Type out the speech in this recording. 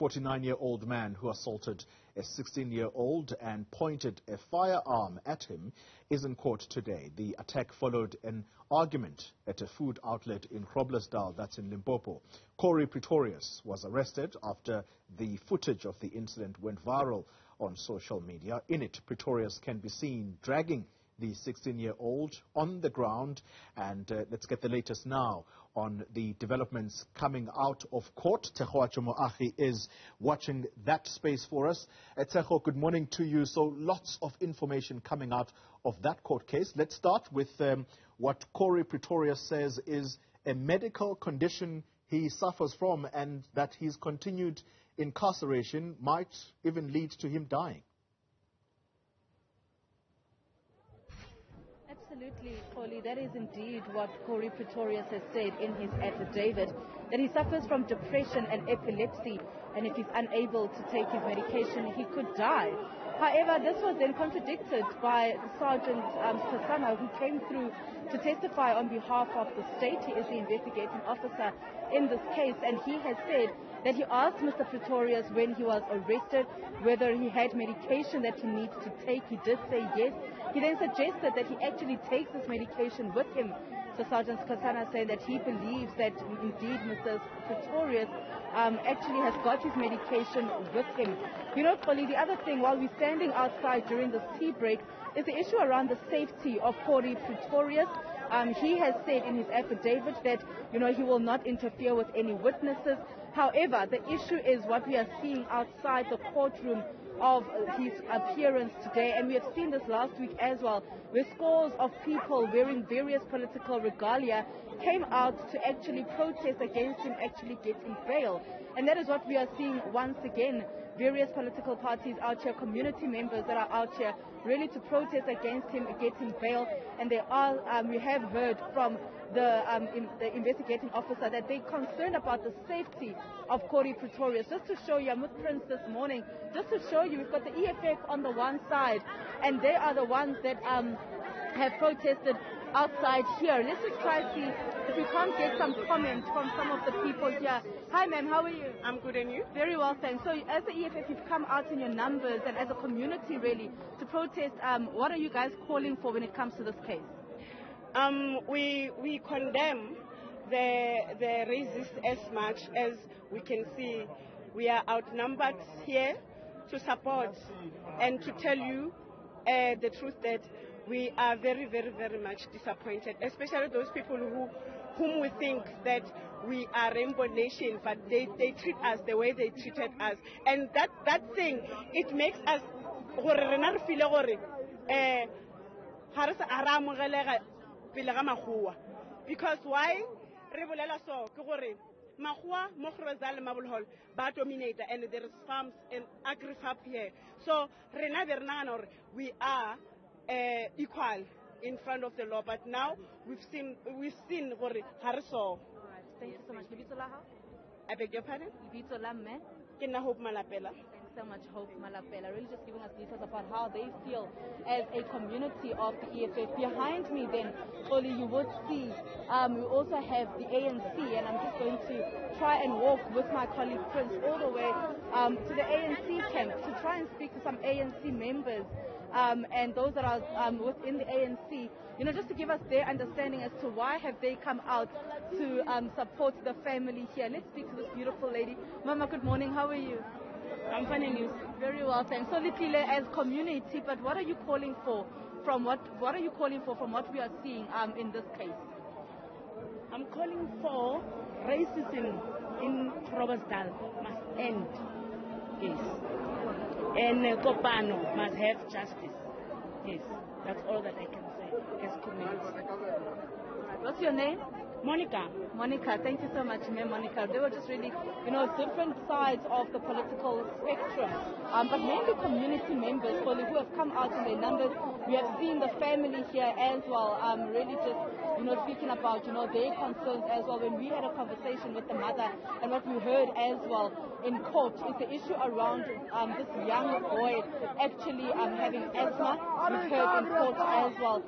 49-year-old man who assaulted a 16-year-old and pointed a firearm at him is in court today. The attack followed an argument at a food outlet in Groblersdal, that's in Limpopo. Corrie Pretorius was arrested after the footage of the incident went viral on social media. In it, Pretorius can be seen dragging the 16-year-old on the ground. And let's get the latest now on the developments coming out of court. Tshegohaco Moagi is watching that space for us. Tshegohaco, good morning to you. So lots of information coming out of that court case. Let's start with what Corrie Pretorius says is a medical condition he suffers from, and that his continued incarceration might even lead to him dying. Absolutely, Corrie. That is indeed what Corrie Pretorius has said in his affidavit, that he suffers from depression and epilepsy, and if he's unable to take his medication, he could die. However, this was then contradicted by Sergeant Tshegohaco, who came through to testify on behalf of the state. He is the investigating officer in this case, and he has said that he asked Mr. Pretorius when he was arrested whether he had medication that he needs to take. He did say yes. He then suggested that he actually takes this medication with him. So Sergeant Tshegohaco said that he believes that indeed Mr. Pretorius actually has got his medication with him. You know, Corrie, the other thing, while we're standing outside during this tea break, is the issue around the safety of Corrie Pretorius. He has said in his affidavit that, he will not interfere with any witnesses. However, the issue is what we are seeing outside the courtroom of his appearance today, and we have seen this last week as well, where scores of people wearing various political regalia came out to actually protest against him actually getting bail. And that is what we are seeing once again. Various political parties out here, community members that are out here really to protest against him getting bail. And we have heard from the investigating officer that they're concerned about the safety of Corrie Pretorius. Just to show you, I'm with Prince this morning, just to show you, we've got the EFF on the one side, and they are the ones that have protested outside here. Let's just try to see if we can't get some comments from some of the people here. Hi ma'am, how are you? I'm good, and you? Very well, thanks. So as the EFF, you've come out in your numbers and as a community really to protest. What are you guys calling for when it comes to this case? We condemn the resist as much as we can see. We are outnumbered here to support and to tell you the truth that we are very, very, very much disappointed, especially those people whom we think that we are Rainbow Nation, but they treat us the way they treated us. And that thing, it makes us because why? And there is farms and agri-farm here. So we are equal in front of the law, but now we've seen Hariso. Thank you so much. I beg your pardon? Hope Malapela. Thanks so much, Hope Malapela. Really just giving us details about how they feel as a community of the EFF. Behind me then, Corrie, you would see we also have the ANC, and I'm just going to try and walk with my colleague Prince all the way to the ANC camp to try and speak to some ANC members and those that are within the ANC, just to give us their understanding as to why have they come out to support the family here. Let's speak to this beautiful lady. Mama, good morning. How are you? I'm fine, and you? Very well, thanks. So, Litile, as community, but what are you calling for from what are you calling for from what we are seeing in this case? I'm calling for racism in Groblersdal must end. Yes. And Kopano must have justice. Yes. That's all that I can say as community. What's your name? Monica. Monica, thank you so much, ma'am. Monica. They were just really, different sides of the political spectrum, but mainly community members, who have come out in their numbers. We have seen the family here as well, really just, speaking about, their concerns as well. When we had a conversation with the mother, and what we heard as well in court is the issue around this young boy actually having asthma. We've heard in court as well.